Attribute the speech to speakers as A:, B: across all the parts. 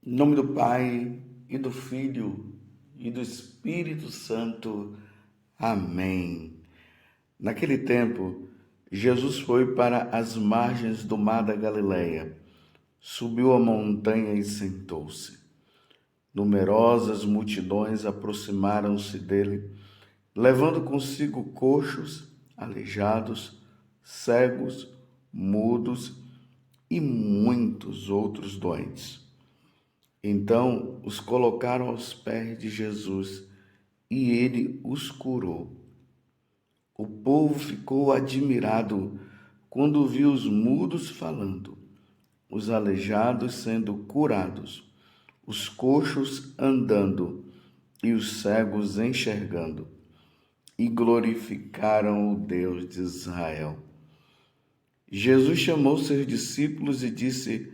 A: Em nome do Pai, e do Filho, e do Espírito Santo. Amém. Naquele tempo, Jesus foi para as margens do mar da Galileia, subiu a montanha e sentou-se. Numerosas multidões aproximaram-se dele, levando consigo coxos, aleijados, cegos, mudos e muitos outros doentes. Então os colocaram aos pés de Jesus e ele os curou. O povo ficou admirado quando viu os mudos falando, os aleijados sendo curados, os coxos andando e os cegos enxergando, e glorificaram o Deus de Israel. Jesus chamou seus discípulos e disse: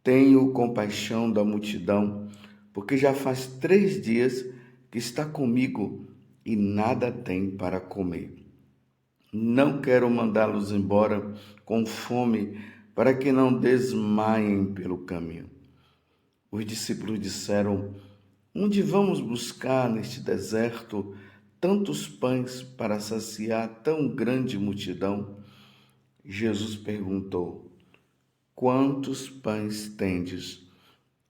A: Tenho compaixão da multidão, porque já faz 3 dias que está comigo e nada tem para comer. Não quero mandá-los embora com fome, para que não desmaiem pelo caminho. Os discípulos disseram: Onde vamos buscar neste deserto tantos pães para saciar tão grande multidão? Jesus perguntou: Quantos pães tendes?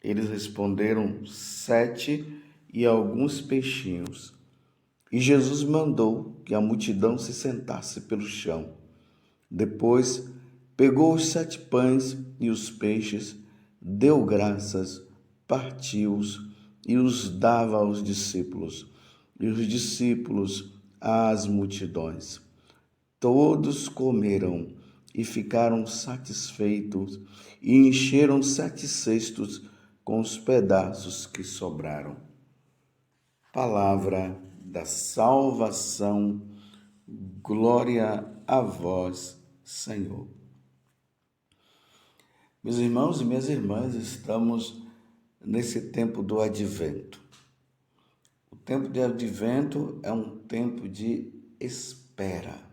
A: Eles responderam: 7 e alguns peixinhos. E Jesus mandou que a multidão se sentasse pelo chão. Depois, pegou os 7 pães e os peixes, deu graças, partiu-os e os dava aos discípulos, e os discípulos às multidões. Todos comeram e ficaram satisfeitos e encheram 7 cestos com os pedaços que sobraram. Palavra da salvação, glória a vós, Senhor. Meus irmãos e minhas irmãs, estamos nesse tempo do advento. O tempo de advento é um tempo de espera.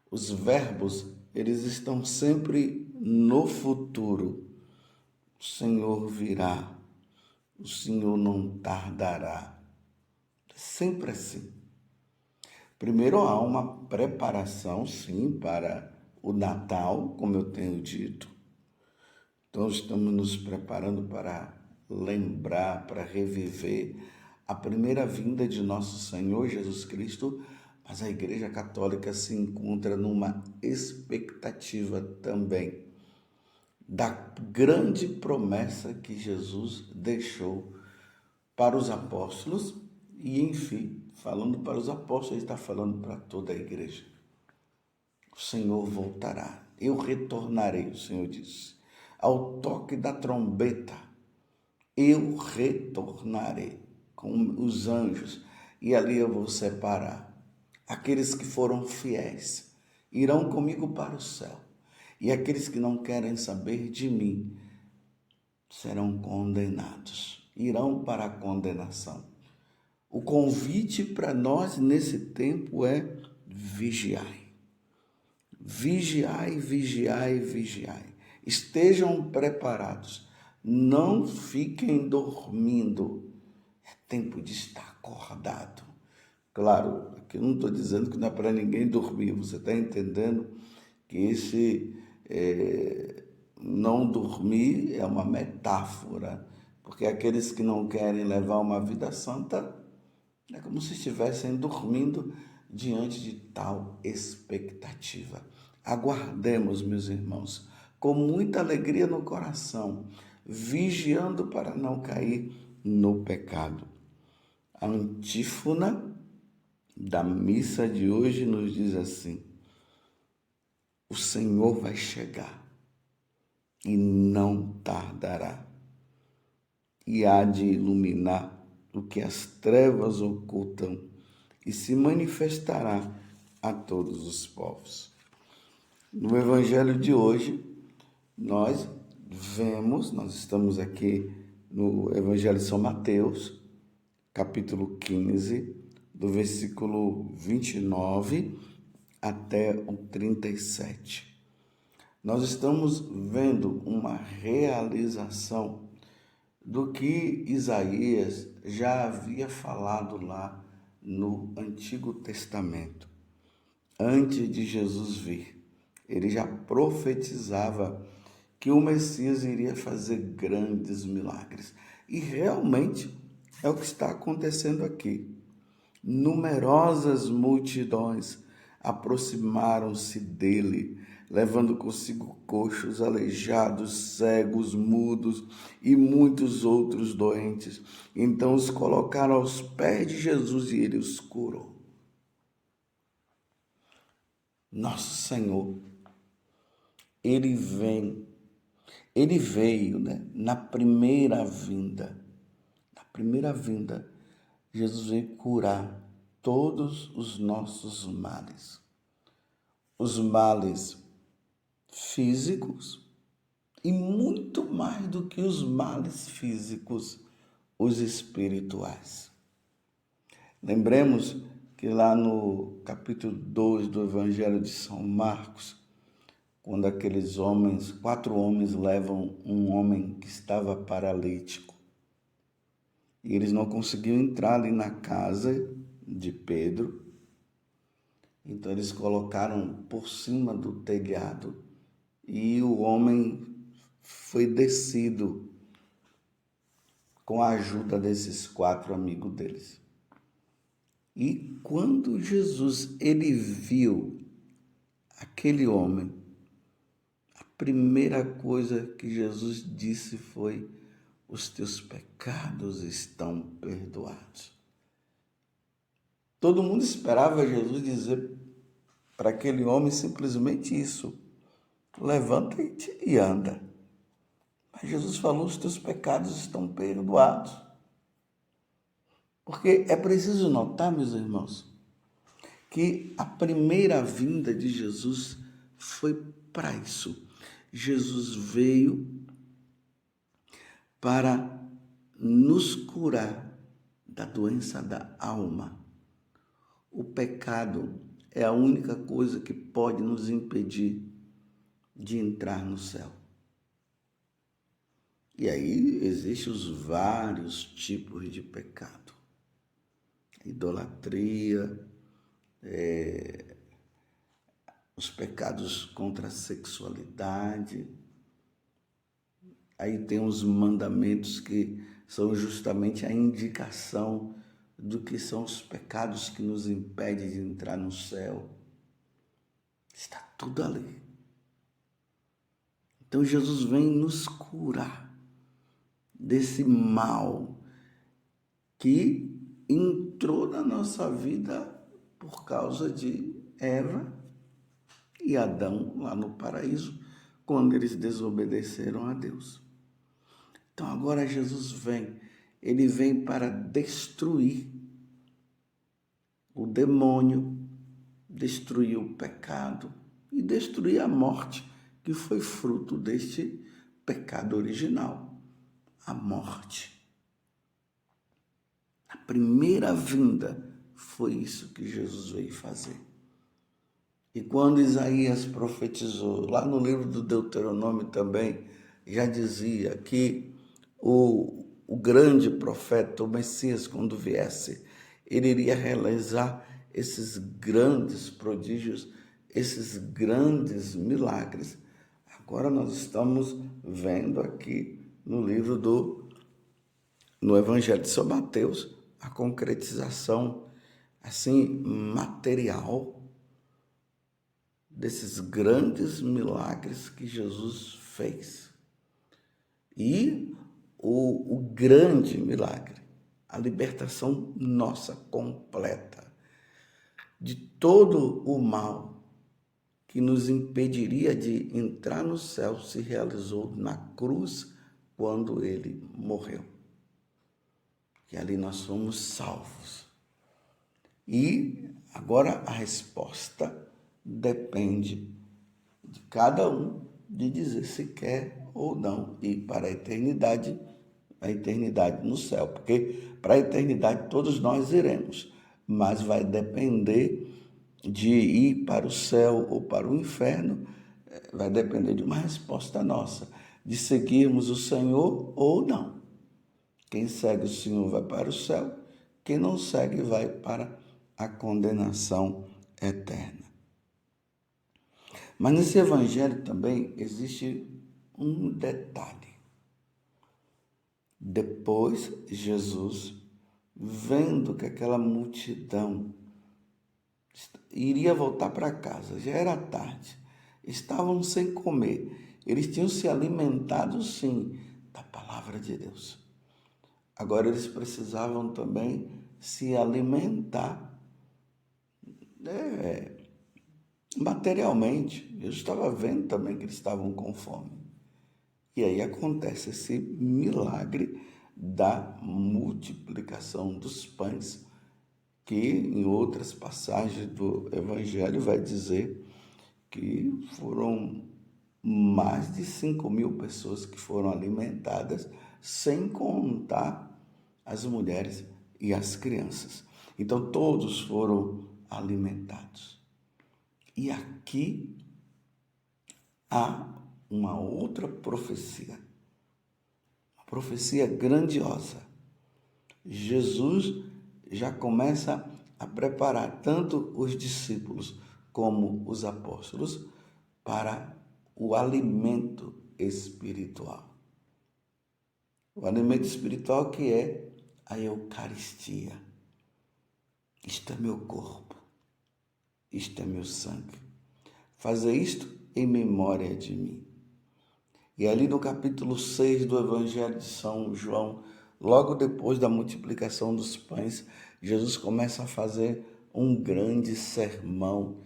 A: Os verbos, eles estão sempre no futuro. O Senhor virá, o Senhor não tardará. Sempre assim. Primeiro há uma preparação, sim, para o Natal, como eu tenho dito. Então estamos nos preparando para lembrar, para reviver a primeira vinda de nosso Senhor Jesus Cristo, mas a Igreja Católica se encontra numa expectativa também da grande promessa que Jesus deixou para os apóstolos e, enfim, falando para os apóstolos, ele está falando para toda a igreja. O Senhor voltará, eu retornarei, o Senhor disse. Ao toque da trombeta, eu retornarei com os anjos e ali eu vou separar. Aqueles que foram fiéis irão comigo para o céu, e aqueles que não querem saber de mim serão condenados, irão para a condenação. O convite para nós nesse tempo é vigiai. Vigiai, vigiai, vigiai. Estejam preparados, não fiquem dormindo. É tempo de estar acordado. Claro, aqui eu não estou dizendo que não é para ninguém dormir, você está entendendo que esse não dormir é uma metáfora, porque aqueles que não querem levar uma vida santa é como se estivessem dormindo diante de tal expectativa. Aguardemos, meus irmãos, com muita alegria no coração, vigiando para não cair no pecado. A antífona da missa de hoje nos diz assim: o Senhor vai chegar e não tardará, e há de iluminar o que as trevas ocultam e se manifestará a todos os povos. No Evangelho de hoje, nós estamos aqui no Evangelho de São Mateus, capítulo 15, do versículo 29 até o 37. Nós estamos vendo uma realização do que Isaías já havia falado lá no Antigo Testamento. Antes de Jesus vir, ele já profetizava que o Messias iria fazer grandes milagres. E realmente é o que está acontecendo aqui. Numerosas multidões aproximaram-se dele, levando consigo coxos, aleijados, cegos, mudos e muitos outros doentes. Então os colocaram aos pés de Jesus e ele os curou. Nosso Senhor, ele veio, na primeira vinda. Na primeira vinda, Jesus veio curar todos os nossos males. Os males físicos e muito mais do que os males físicos, os espirituais. Lembremos que lá no capítulo 2 do Evangelho de São Marcos, quando aqueles homens, 4 homens levam um homem que estava paralítico, e eles não conseguiam entrar ali na casa de Pedro, então eles colocaram por cima do telhado e o homem foi descido com a ajuda desses 4 amigos deles. E quando Jesus ele viu aquele homem, a primeira coisa que Jesus disse foi: os teus pecados estão perdoados. Todo mundo esperava Jesus dizer para aquele homem simplesmente isso: levanta-te e anda. Mas Jesus falou: os teus pecados estão perdoados. Porque é preciso notar, meus irmãos, que a primeira vinda de Jesus foi para isso. Jesus veio para nos curar da doença da alma. O pecado é a única coisa que pode nos impedir de entrar no céu. E aí existem os vários tipos de pecado. Idolatria, os pecados contra a sexualidade. Aí tem os mandamentos que são justamente a indicação do que são os pecados que nos impedem de entrar no céu. Está tudo ali. Então Jesus vem nos curar desse mal que entrou na nossa vida por causa de Eva e Adão lá no paraíso, quando eles desobedeceram a Deus. Então agora Jesus vem, ele vem para destruir o demônio, destruir o pecado e destruir a morte, que foi fruto deste pecado original, a morte. A primeira vinda foi isso que Jesus veio fazer. E quando Isaías profetizou, lá no livro do Deuteronômio também, já dizia que o grande profeta, o Messias, quando viesse, ele iria realizar esses grandes prodígios, esses grandes milagres. Agora nós estamos vendo aqui no Evangelho de São Mateus, a concretização assim material desses grandes milagres que Jesus fez. E o grande milagre, a libertação nossa completa de todo o mal que nos impediria de entrar no céu se realizou na cruz quando ele morreu. E ali nós fomos salvos. E agora a resposta depende de cada um de dizer se quer ou não ir para a eternidade no céu, porque para a eternidade todos nós iremos, mas vai depender de ir para o céu ou para o inferno, vai depender de uma resposta nossa, de seguirmos o Senhor ou não. Quem segue o Senhor vai para o céu, quem não segue vai para a condenação eterna. Mas nesse evangelho também existe um detalhe. Depois, Jesus, vendo que aquela multidão iria voltar para casa, já era tarde, estavam sem comer, eles tinham se alimentado sim da palavra de Deus. Agora eles precisavam também se alimentar materialmente. Eu estava vendo também que eles estavam com fome. E aí acontece esse milagre da multiplicação dos pães, que em outras passagens do Evangelho vai dizer que foram mais de 5.000 pessoas que foram alimentadas, sem contar as mulheres e as crianças. Então todos foram alimentados. E aqui há uma outra profecia, uma profecia grandiosa. Jesus já começa a preparar tanto os discípulos como os apóstolos para o alimento espiritual. O alimento espiritual que é a Eucaristia. Isto é meu corpo, isto é meu sangue. Fazer isto em memória de mim. E ali no capítulo 6 do Evangelho de São João, logo depois da multiplicação dos pães, Jesus começa a fazer um grande sermão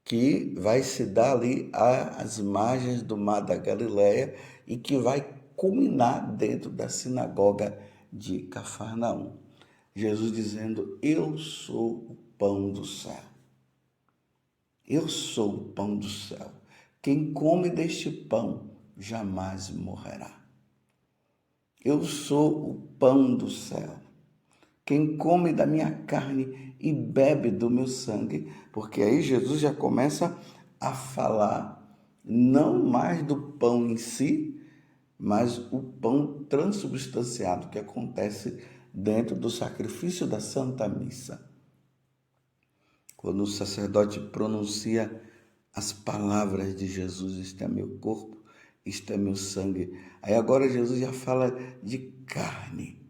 A: que vai se dar ali às margens do mar da Galileia e que vai culminar dentro da sinagoga de Cafarnaum. Jesus dizendo: eu sou o pão do céu. Eu sou o pão do céu. Quem come deste pão jamais morrerá. Eu sou o pão do céu. Quem come da minha carne e bebe do meu sangue, porque aí Jesus já começa a falar não mais do pão em si, mas o pão transubstanciado que acontece dentro do sacrifício da Santa Missa. Quando o sacerdote pronuncia as palavras de Jesus: isto é meu corpo, isto é meu sangue. Aí agora Jesus já fala de carne,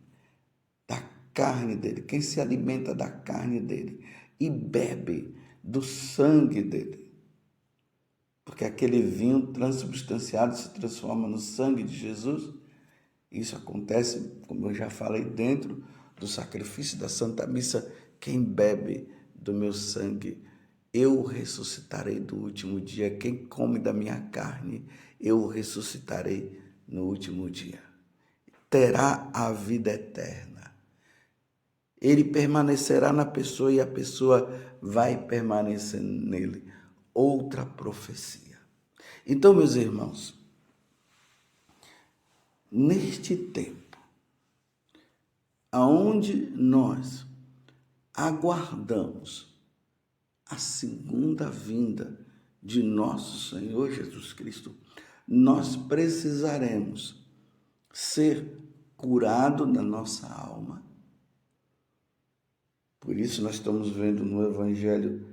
A: da carne dele. Quem se alimenta da carne dele e bebe do sangue dele, porque aquele vinho transubstanciado se transforma no sangue de Jesus. Isso acontece, como eu já falei, dentro do sacrifício da Santa Missa. Quem bebe do meu sangue, eu ressuscitarei do último dia. Quem come da minha carne, eu ressuscitarei no último dia. Terá a vida eterna. Ele permanecerá na pessoa e a pessoa vai permanecer nele. Outra profecia. Então, meus irmãos, neste tempo, aonde nós aguardamos a segunda vinda de nosso Senhor Jesus Cristo, nós precisaremos ser curados na nossa alma. Por isso nós estamos vendo no Evangelho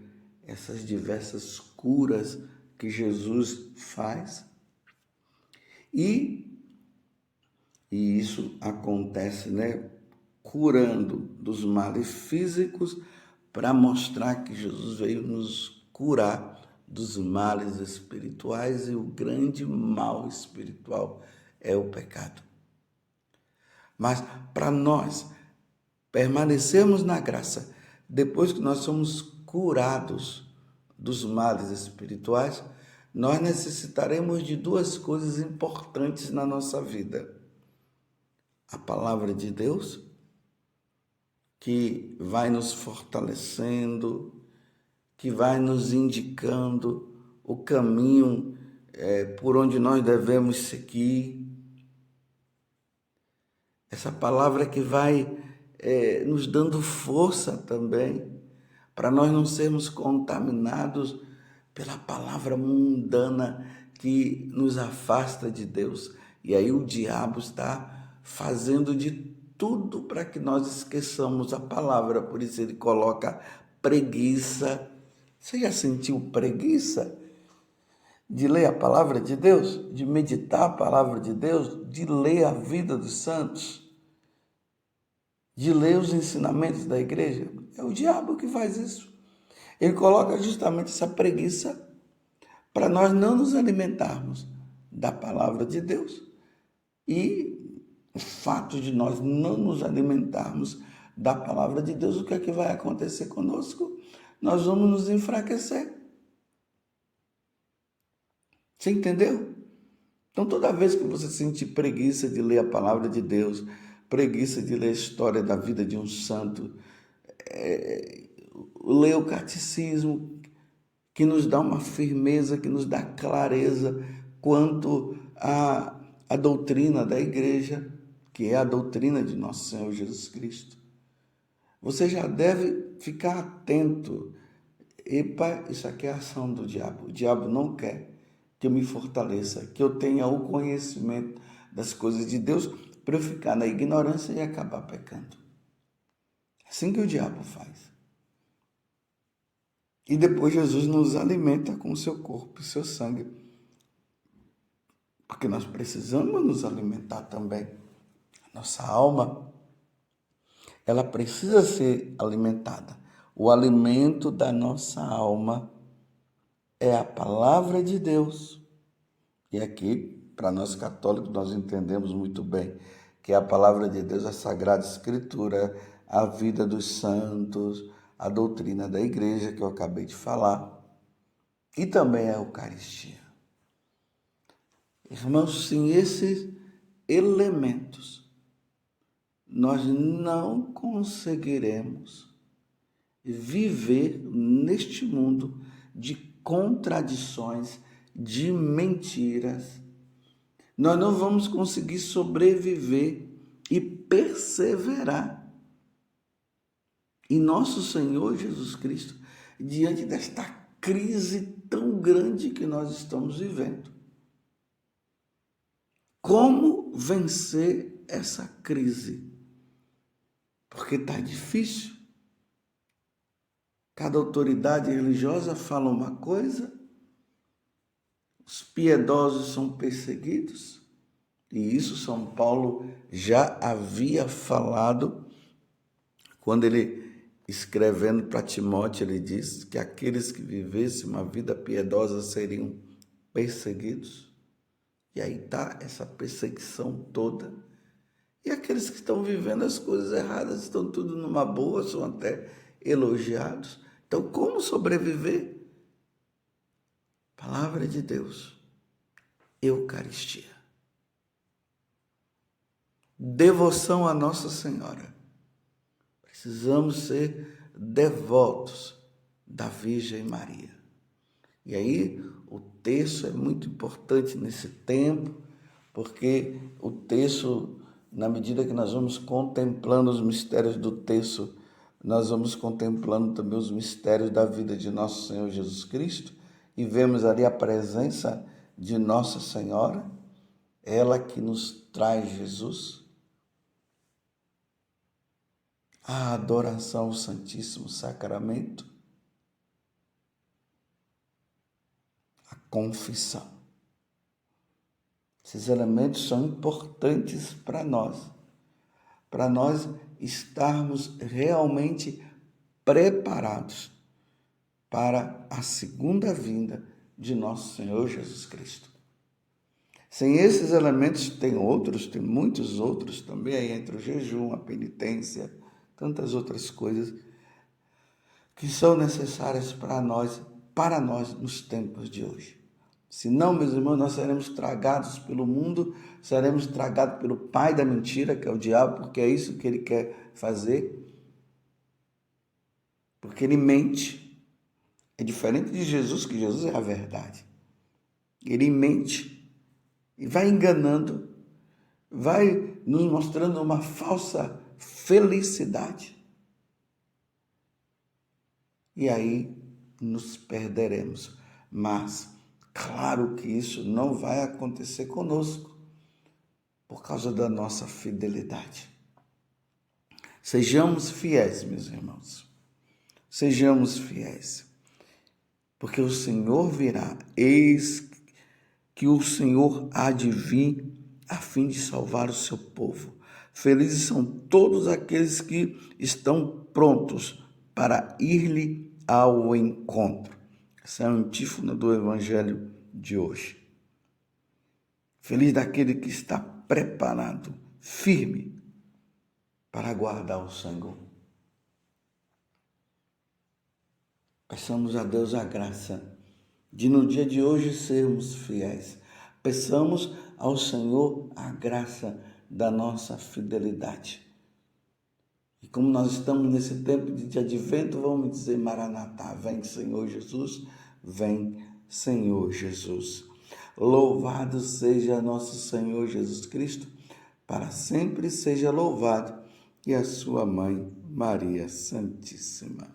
A: essas diversas curas que Jesus faz. E isso acontece, curando dos males físicos, para mostrar que Jesus veio nos curar dos males espirituais, e o grande mal espiritual é o pecado. Mas para nós permanecermos na graça, depois que nós somos curados dos males espirituais, nós necessitaremos de duas coisas importantes na nossa vida: a palavra de Deus, que vai nos fortalecendo, que vai nos indicando o caminho por onde nós devemos seguir. Essa palavra que vai nos dando força também, para nós não sermos contaminados pela palavra mundana que nos afasta de Deus. E aí o diabo está fazendo de tudo para que nós esqueçamos a palavra. Por isso ele coloca preguiça. Você já sentiu preguiça de ler a palavra de Deus? De meditar a palavra de Deus? De ler a vida dos santos? De ler os ensinamentos da igreja? É o diabo que faz isso. Ele coloca justamente essa preguiça para nós não nos alimentarmos da palavra de Deus. E o fato de nós não nos alimentarmos da palavra de Deus, o que é que vai acontecer conosco? Nós vamos nos enfraquecer. Você entendeu? Então, toda vez que você sentir preguiça de ler a palavra de Deus, preguiça de ler a história da vida de um santo, ler o catecismo, que nos dá uma firmeza, que nos dá clareza quanto à doutrina da igreja, que é a doutrina de nosso Senhor Jesus Cristo. Você já deve ficar atento. Epa, isso aqui é a ação do diabo. O diabo não quer que eu me fortaleça, que eu tenha o conhecimento das coisas de Deus, para eu ficar na ignorância e acabar pecando. É assim que o diabo faz. E depois Jesus nos alimenta com o seu corpo e seu sangue. Porque nós precisamos nos alimentar também. A nossa alma, ela precisa ser alimentada. O alimento da nossa alma é a palavra de Deus. E aqui, para nós católicos, nós entendemos muito bem que a palavra de Deus, a Sagrada Escritura, a vida dos santos, a doutrina da igreja que eu acabei de falar, e também a Eucaristia. Irmãos, sem esses elementos, nós não conseguiremos viver neste mundo de contradições, de mentiras. Nós não vamos conseguir sobreviver e perseverar em nosso Senhor Jesus Cristo diante desta crise tão grande que nós estamos vivendo. Como vencer essa crise? Porque está difícil. Cada autoridade religiosa fala uma coisa, os piedosos são perseguidos, e isso São Paulo já havia falado quando ele, escrevendo para Timóteo, ele diz que aqueles que vivessem uma vida piedosa seriam perseguidos. E aí está essa perseguição toda. E aqueles que estão vivendo as coisas erradas estão tudo numa boa, são até elogiados. Então, como sobreviver? Palavra de Deus, Eucaristia, devoção a Nossa Senhora. Precisamos ser devotos da Virgem Maria. E aí, o terço é muito importante nesse tempo, porque o terço, na medida que nós vamos contemplando os mistérios do terço, nós vamos contemplando também os mistérios da vida de nosso Senhor Jesus Cristo, e vemos ali a presença de Nossa Senhora, ela que nos traz Jesus, a adoração ao Santíssimo Sacramento, a confissão. Esses elementos são importantes para nós estarmos realmente preparados para a segunda vinda de nosso Senhor Jesus Cristo. Sem esses elementos, tem muitos outros também, aí entra o jejum, a penitência, tantas outras coisas que são necessárias para nós nos tempos de hoje. Senão, meus irmãos, nós seremos tragados pelo mundo, seremos tragados pelo pai da mentira, que é o diabo, porque é isso que ele quer fazer. Porque ele mente. É diferente de Jesus, que Jesus é a verdade. Ele mente e vai enganando, vai nos mostrando uma falsa felicidade. E aí nos perderemos. Mas, claro que isso não vai acontecer conosco, por causa da nossa fidelidade. Sejamos fiéis, meus irmãos. Sejamos fiéis. Porque o Senhor virá. Eis que o Senhor há de vir a fim de salvar o seu povo. Felizes são todos aqueles que estão prontos para ir-lhe ao encontro. Essa é a antífona do Evangelho de hoje. Feliz daquele que está preparado, firme, para aguardar o Senhor. Peçamos a Deus a graça de no dia de hoje sermos fiéis. Peçamos ao Senhor a graça da nossa fidelidade. E como nós estamos nesse tempo de advento, vamos dizer: Maranatá, vem Senhor Jesus, vem Senhor Jesus. Louvado seja nosso Senhor Jesus Cristo, para sempre seja louvado, e a sua mãe, Maria Santíssima.